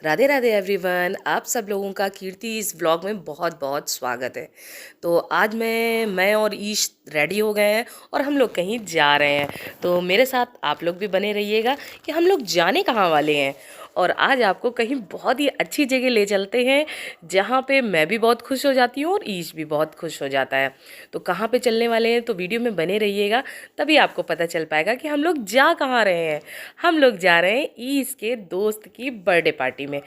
Radhe Radhe everyone, आप सब लोगों का कीर्ति इस व्लॉग में बहुत बहुत स्वागत है। तो आज मैं और ईश रेडी हो गए हैं और हम लोग कहीं जा रहे हैं। तो मेरे साथ आप लोग भी बने रहिएगा कि हम लोग जाने कहाँ वाले हैं। और आज आपको कहीं बहुत ही अच्छी जगह ले चलते हैं, जहाँ पे मैं भी बहुत खुश हो जाती हूँ और ईश भी बहुत खुश हो जाता है। तो कहाँ पे चलने वाले हैं तो वीडियो में बने रहिएगा, तभी आपको पता चल पाएगा कि हम लोग जा कहाँ रहे हैं। हम लोग जा रहे हैं ईश के दोस्त की बर्थडे पार्टी में,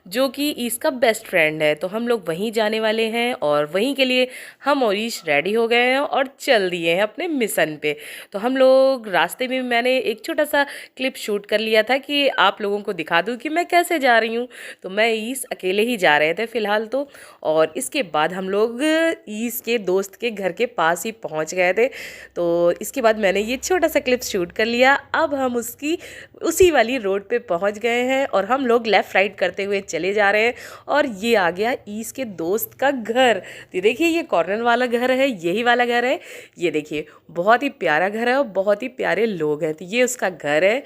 जो कि ईश का बेस्ट फ्रेंड है। तो हम लोग वहीं जाने वाले हैं और वहीं के लिए हम और ईश रेडी हो गए हैं और चल दिए हैं अपने मिशन पे। तो हम लोग रास्ते में मैंने एक छोटा सा क्लिप शूट कर लिया था कि आप लोगों को दिखा दूँ कि मैं कैसे जा रही हूँ। तो मैं ईश अकेले ही जा रहे थे फ़िलहाल तो। और इसके बाद हम लोग ईश के दोस्त के घर के पास ही पहुँच गए थे। तो इसके बाद मैंने ये छोटा सा क्लिप शूट कर लिया। अब हम उसी वाली रोड पे पहुंच गए हैं और हम लोग लेफ़्ट राइट करते हुए चले जा रहे हैं। और ये आ गया ईश के दोस्त का घर। तो देखिए, ये कॉर्नर वाला घर है, यही वाला घर है। ये देखिए, बहुत ही प्यारा घर है और बहुत ही प्यारे लोग हैं। तो ये उसका घर है,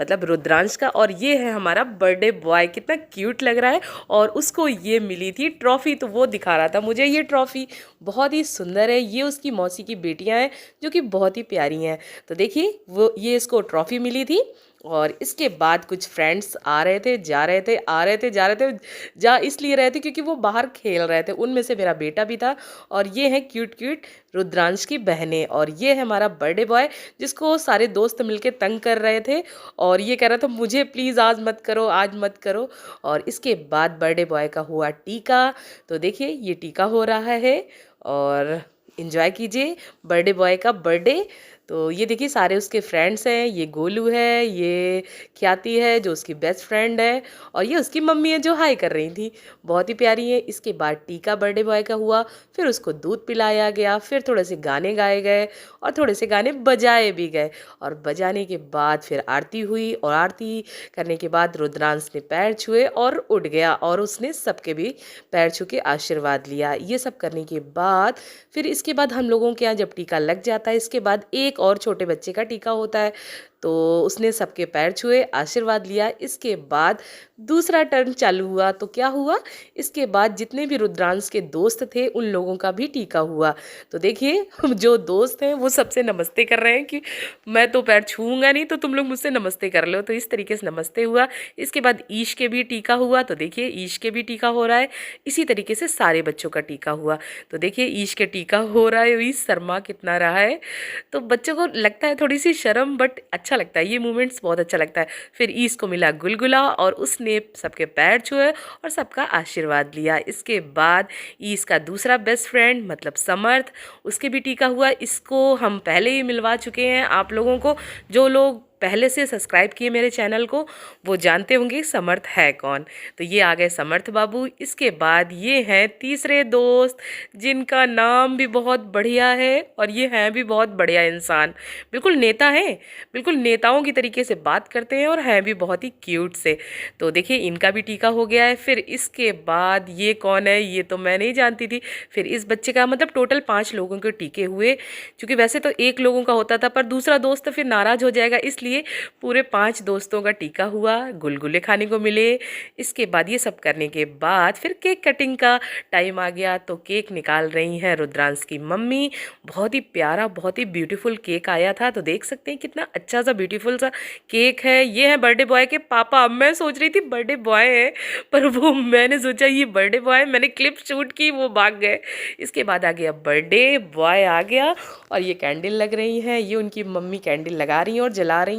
मतलब रुद्रांश का। और ये है हमारा बर्थडे बॉय, कितना क्यूट लग रहा है। और उसको ये मिली थी ट्रॉफ़ी, तो वो दिखा रहा था मुझे ये ट्रॉफ़ी। बहुत ही सुंदर है। ये उसकी मौसी की बेटियां हैं जो कि बहुत ही प्यारी हैं। तो देखिए, वो ये इसको ट्रॉफ़ी मिली थी। और इसके बाद कुछ फ्रेंड्स आ रहे थे, जा रहे थे, आ रहे थे, जा रहे थे। जा इसलिए रहे थे क्योंकि वो बाहर खेल रहे थे। उनमें से मेरा बेटा भी था। और ये है क्यूट क्यूट रुद्रांश की बहनें। और ये है हमारा बर्थडे बॉय, जिसको सारे दोस्त मिलके तंग कर रहे थे। और ये कह रहा था मुझे प्लीज़ आज मत करो, आज मत करो। और इसके बाद बर्थडे बॉय का हुआ टीका। तो देखिए, ये टीका हो रहा है और इन्जॉय कीजिए बर्थडे बॉय का बर्थडे। तो ये देखिए, सारे उसके फ्रेंड्स हैं। ये गोलू है, ये ख्याति है जो उसकी बेस्ट फ्रेंड है, और ये उसकी मम्मी है जो हाई कर रही थी, बहुत ही प्यारी है। इसके बाद टीका बर्थडे बॉय का हुआ, फिर उसको दूध पिलाया गया, फिर थोड़े से गाने गाए गए और थोड़े से गाने बजाए भी गए। और बजाने के बाद फिर आरती हुई, और आरती करने के बाद रुद्रांश ने पैर छुए और उठ गया, और उसने सबके भी पैर छू के आशीर्वाद लिया। ये सब करने के बाद फिर इसके बाद हम लोगों के यहाँ जब टीका लग जाता है, इसके बाद एक और छोटे बच्चे का टीका होता है। तो उसने सबके पैर छुए, आशीर्वाद लिया। इसके बाद दूसरा टर्न चालू हुआ। तो क्या हुआ, इसके बाद जितने भी रुद्रांश के दोस्त थे उन लोगों का भी टीका हुआ। तो देखिए, जो दोस्त हैं वो सबसे नमस्ते कर रहे हैं कि मैं तो पैर छूऊंगा नहीं, तो तुम लोग मुझसे नमस्ते कर लो। तो इस तरीके से नमस्ते हुआ। इसके बाद ईश के भी टीका हुआ। तो देखिए, ईश के भी टीका हो रहा है। इसी तरीके से सारे बच्चों का टीका हुआ। तो देखिए, ईश के टीका हो रहा है। ईश शर्मा कितना रहा है। तो बच्चों को लगता है थोड़ी सी शर्म, बट अच्छा लगता है, ये मोमेंट्स बहुत अच्छा लगता है। फिर ईश को मिला गुलगुला और उसने सबके पैर छुए और सबका आशीर्वाद लिया। इसके बाद ईश का दूसरा बेस्ट फ्रेंड मतलब समर्थ, उसके भी टीका हुआ। इसको हम पहले ही मिलवा चुके हैं। आप लोगों को, जो लोग पहले से सब्सक्राइब किए मेरे चैनल को, वो जानते होंगे समर्थ है कौन। तो ये आ गए समर्थ बाबू। इसके बाद ये हैं तीसरे दोस्त, जिनका नाम भी बहुत बढ़िया है और ये हैं भी बहुत बढ़िया इंसान, बिल्कुल नेता हैं, बिल्कुल नेताओं की तरीके से बात करते हैं और हैं भी बहुत ही क्यूट से। तो देखिए, इनका भी टीका हो गया है। फिर इसके बाद ये कौन है, ये तो मैं नहीं जानती थी। फिर इस बच्चे का, मतलब टोटल 5 लोगों के टीके हुए, क्योंकि वैसे तो 1 लोगों का होता था, पर दूसरा दोस्त फिर नाराज़ हो जाएगा, इसलिए पूरे 5 दोस्तों का टीका हुआ। गुलगुले खाने को मिले। इसके बाद ये सब करने के बाद फिर केक कटिंग का टाइम आ गया। तो केक निकाल रही हैं रुद्रांश की मम्मी। बहुत ही प्यारा, बहुत ही ब्यूटीफुल केक आया था। तो देख सकते हैं कितना अच्छा सा ब्यूटीफुल सा केक है। ये है बर्थडे बॉय के पापा। अब मैं सोच रही थी बर्थडे बॉय है, पर वो मैंने सोचा ये बर्थडे बॉय, मैंने क्लिप शूट की, वो भाग गए। इसके बाद आ गया बर्थडे बॉय आ गया, और ये कैंडल लग रही हैं। ये उनकी मम्मी कैंडल लगा रही हैं और जला रही हैं।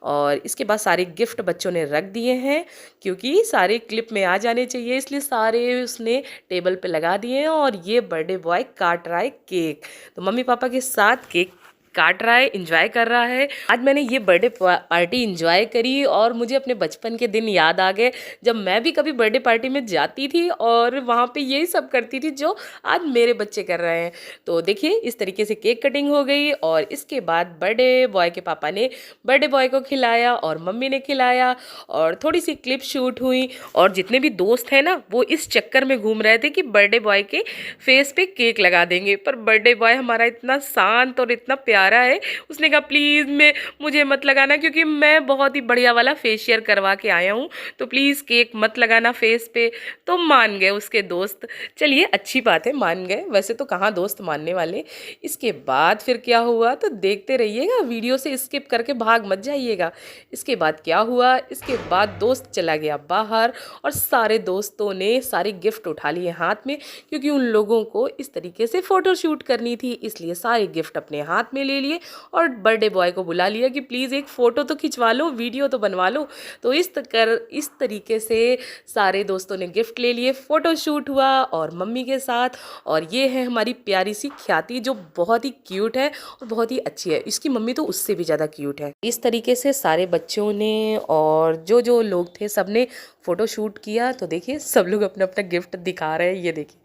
और इसके बाद सारे गिफ्ट बच्चों ने रख दिए हैं, क्योंकि सारे क्लिप में आ जाने चाहिए, इसलिए सारे उसने टेबल पे लगा दिए हैं। और ये बर्थडे बॉय काट रहा है केक। तो मम्मी पापा के साथ केक काट रहा है, इंजॉय कर रहा है। आज मैंने ये बर्थडे पार्टी इंजॉय करी और मुझे अपने बचपन के दिन याद आ गए, जब मैं भी कभी बर्थडे पार्टी में जाती थी और वहाँ पे यही सब करती थी जो आज मेरे बच्चे कर रहे हैं। तो देखिए, इस तरीके से केक कटिंग हो गई। और इसके बाद बर्थडे बॉय के पापा ने बर्थडे बॉय को खिलाया और मम्मी ने खिलाया, और थोड़ी सी क्लिप शूट हुई। और जितने भी दोस्त हैं ना, वो इस चक्कर में घूम रहे थे कि बर्थडे बॉय के फेस पे केक लगा देंगे, पर बर्थडे बॉय हमारा इतना शांत और इतना प्यारा लगा रहा है। उसने कहा प्लीज़ मुझे मत लगाना, क्योंकि मैं बहुत ही बढ़िया वाला फेशियल करवा के आया हूँ, तो प्लीज़ केक मत लगाना फेस पे। तो मान गए उसके दोस्त। चलिए अच्छी बात है, मान गए, वैसे तो कहाँ दोस्त मानने वाले। इसके बाद फिर क्या हुआ तो देखते रहिएगा, वीडियो से स्किप करके भाग मत जाइएगा। इसके बाद क्या हुआ, इसके बाद दोस्त चला गया बाहर और सारे दोस्तों ने सारे गिफ्ट उठा लिए हाथ में, क्योंकि उन लोगों को इस तरीके से फ़ोटो शूट करनी थी, इसलिए सारे गिफ्ट अपने हाथ में ले लिए और बर्थडे बॉय को बुला लिया कि प्लीज़ एक फ़ोटो तो खिंचवा लो, वीडियो तो बनवा लो। तो इस तरीके से सारे दोस्तों ने गिफ्ट ले लिए, फ़ोटो शूट हुआ और मम्मी के साथ। और ये है हमारी प्यारी सी ख्याति, जो बहुत ही क्यूट है और बहुत ही अच्छी है। इसकी मम्मी तो उससे भी ज़्यादा क्यूट है। इस तरीके से सारे बच्चों ने और जो जो लोग थे सब ने फ़ोटो शूट किया। तो देखिए सब लोग अपना अपना गिफ्ट दिखा रहे हैं, ये देखिए,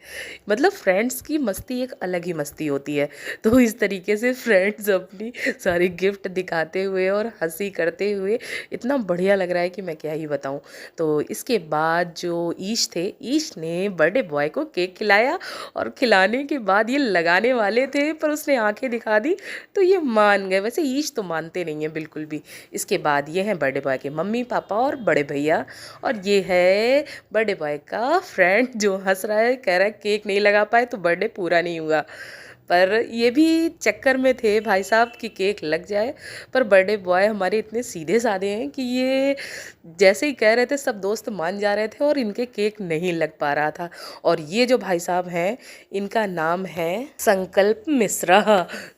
मतलब फ्रेंड्स की मस्ती एक अलग ही मस्ती होती है। तो इस तरीके से फ्रेंड्स अपनी सारे गिफ्ट दिखाते हुए और हंसी करते हुए, इतना बढ़िया लग रहा है कि मैं क्या ही बताऊं। तो इसके बाद जो ईश थे, ईश ने बर्थडे बॉय को केक खिलाया और खिलाने के बाद ये लगाने वाले थे पर उसने आंखें दिखा दी तो ये मान गए। वैसे ईश तो मानते नहीं हैं बिल्कुल भी। इसके बाद ये हैं बर्थडे बॉय के मम्मी पापा और बड़े भैया, और ये है बर्थडे बॉय का फ्रेंड जो हंस रहा है, कह रहा है केक नहीं लगा पाए तो बर्थडे पूरा नहीं हुआ। पर ये भी चक्कर में थे भाई साहब कि केक लग जाए। पर बर्थडे बॉय हमारे इतने सीधे साधे हैं कि ये जैसे ही कह रहे थे सब दोस्त मान जा रहे थे और इनके केक नहीं लग पा रहा था। और ये जो भाई साहब हैं इनका नाम है संकल्प मिश्रा।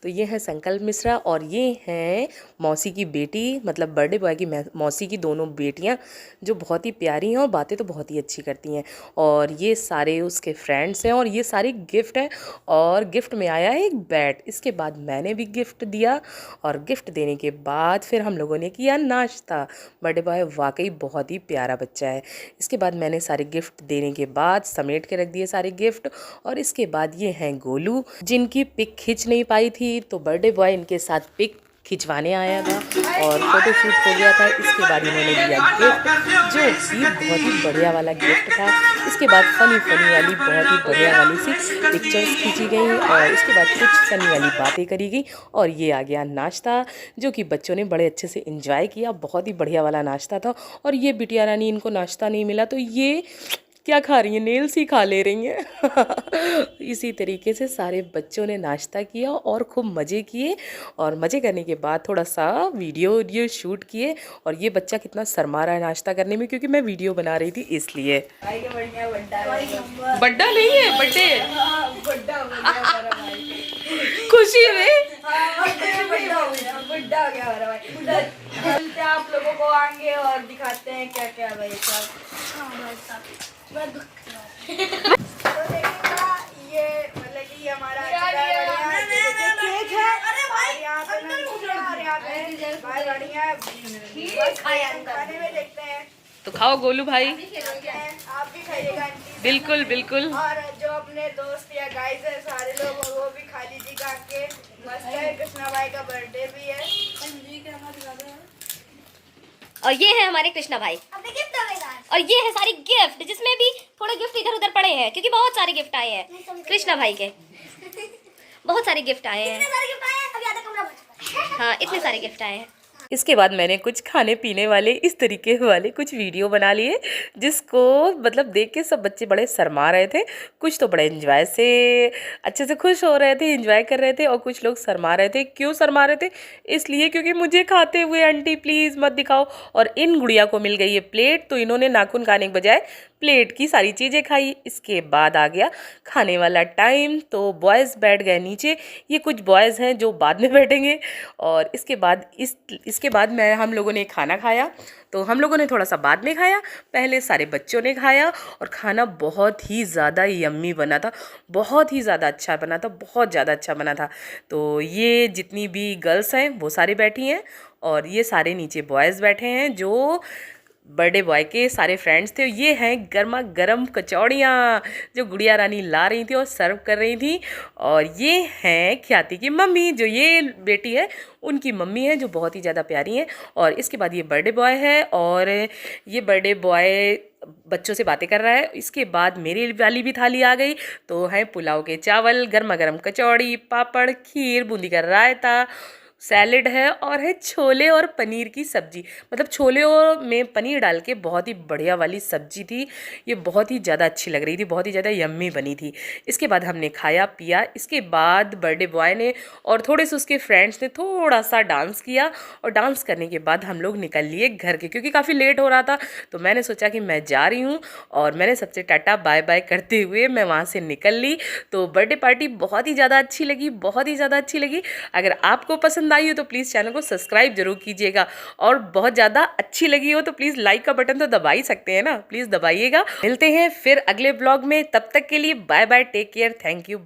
तो ये है संकल्प मिश्रा और ये हैं मौसी की बेटी, मतलब बर्थडे बॉय की मौसी की दोनों बेटियां, जो बहुत ही प्यारी हैं और बातें तो बहुत ही अच्छी करती हैं। और ये सारे उसके फ्रेंड्स हैं और ये सारे गिफ्ट हैं। और गिफ्ट में आया है एक बैट। इसके बाद मैंने भी गिफ्ट दिया और गिफ्ट देने के बाद फिर हम लोगों ने किया नाश्ता। बर्थडे बॉय वाकई बहुत ही प्यारा बच्चा है। इसके बाद मैंने सारे गिफ्ट देने के बाद समेट के रख दिए सारे गिफ्ट। और इसके बाद ये हैं गोलू, जिनकी पिक खिंच नहीं पाई थी, तो बर्थडे बॉय इनके साथ पिक खिंचवाने आया था और फोटो शूट हो गया था। इसके बाद इन्होंने दिया गिफ्ट, जो कि बहुत ही बढ़िया वाला गिफ्ट था। इसके बाद फनी वाली बहुत ही बढ़िया वाली सी पिक्चर्स खींची गई और इसके बाद कुछ फनी वाली बातें करी गई। और ये आ गया नाश्ता, जो कि बच्चों ने बड़े अच्छे से एंजॉय किया। बहुत ही बढ़िया वाला नाश्ता था। और ये बिटिया रानी, इनको नाश्ता नहीं मिला तो ये क्या खा रही हैं, नेल्स ही खा ले रही हैं। इसी तरीके से सारे बच्चों ने नाश्ता किया और खूब मज़े किए। और मज़े करने के बाद थोड़ा सा वीडियो शूट किए। और ये बच्चा कितना शर्मा रहा है नाश्ता करने में, क्योंकि मैं वीडियो बना रही थी इसलिए। बड्डा नहीं है, बर्थडे खुशी में आप लोगों को आएंगे और दिखाते हैं क्या क्या भाई साहब। तो देखिएगा ये मतलब कि हमारा केक है और यहाँ पे भाई बढ़िया खाने में देखते हैं। तो खाओ गोलू भाई, आप भी खाइएगा। बिल्कुल बिल्कुल। और जो अपने दोस्त या गाइस है सारे लोग वो भी खा लीजिएगा आके। मस्त है, कृष्णा भाई का बर्थडे भी है। और ये है हमारे कृष्णा भाई और ये है सारी गिफ्ट, जिसमें भी थोड़े गिफ्ट इधर उधर पड़े हैं क्योंकि बहुत सारे गिफ्ट आए हैं कृष्णा भाई के। बहुत सारे गिफ्ट आए हैं। हाँ, इतने सारे गिफ्ट आए हैं। इसके बाद मैंने कुछ खाने पीने वाले इस तरीके वाले कुछ वीडियो बना लिए, जिसको मतलब देख के सब बच्चे बड़े शर्मा रहे थे। कुछ तो बड़े एंजॉय से अच्छे से खुश हो रहे थे, एंजॉय कर रहे थे, और कुछ लोग शर्मा रहे थे। क्यों शर्मा रहे थे? इसलिए क्योंकि मुझे खाते हुए आंटी प्लीज़ मत दिखाओ। और इन गुड़िया को मिल गई है प्लेट, तो इन्होंने नाखून खाने के बजाय प्लेट की सारी चीज़ें खाई। इसके बाद आ गया खाने वाला टाइम, तो बॉयज़ बैठ गए नीचे। ये कुछ बॉयज़ हैं जो बाद में बैठेंगे। और इसके बाद हम लोगों ने खाना खाया। तो हम लोगों ने थोड़ा सा बाद में खाया, पहले सारे बच्चों ने खाया। और खाना बहुत ही ज़्यादा यम्मी बना था, बहुत ही ज़्यादा अच्छा बना था, बहुत ज़्यादा अच्छा बना था। तो ये जितनी भी गर्ल्स हैं वो सारी बैठी हैं और ये सारे नीचे बॉयज़ बैठे हैं जो बर्थडे बॉय के सारे फ्रेंड्स थे। ये हैं गर्मा गर्म कचौड़ियाँ जो गुड़िया रानी ला रही थी और सर्व कर रही थी। और ये हैं ख्याति की मम्मी, जो ये बेटी है उनकी मम्मी है, जो बहुत ही ज़्यादा प्यारी हैं। और इसके बाद ये बर्थडे बॉय है और ये बर्थडे बॉय बच्चों से बातें कर रहा है। इसके बाद मेरी वाली भी थाली आ गई, तो है पुलाव के चावल, गर्मा गर्म कचौड़ी, पापड़, खीर, बूंदी का रायता, सैलेड है और है छोले और पनीर की सब्जी। मतलब छोले और में पनीर डाल के बहुत ही बढ़िया वाली सब्जी थी। ये बहुत ही ज़्यादा अच्छी लग रही थी, बहुत ही ज़्यादा यम्मी बनी थी। इसके बाद हमने खाया पिया। इसके बाद बर्थडे बॉय ने और थोड़े से उसके फ्रेंड्स ने थोड़ा सा डांस किया, और डांस करने के बाद हम लोग निकल लिए घर के, क्योंकि काफ़ी लेट हो रहा था। तो मैंने सोचा कि मैं जा रही हूँ, और मैंने सबसे टाटा बाय बाय करते हुए मैं वहाँ से निकल ली। तो बर्थडे पार्टी बहुत ही ज़्यादा अच्छी लगी, बहुत ही ज़्यादा अच्छी लगी। अगर आपको पसंद आई हो तो प्लीज़ चैनल को सब्सक्राइब जरूर कीजिएगा, और बहुत ज़्यादा अच्छी लगी हो तो प्लीज़ लाइक का बटन तो दबा ही सकते हैं ना, प्लीज़ दबाइएगा। मिलते हैं फिर अगले ब्लॉग में, तब तक के लिए bye bye, take care, thank you.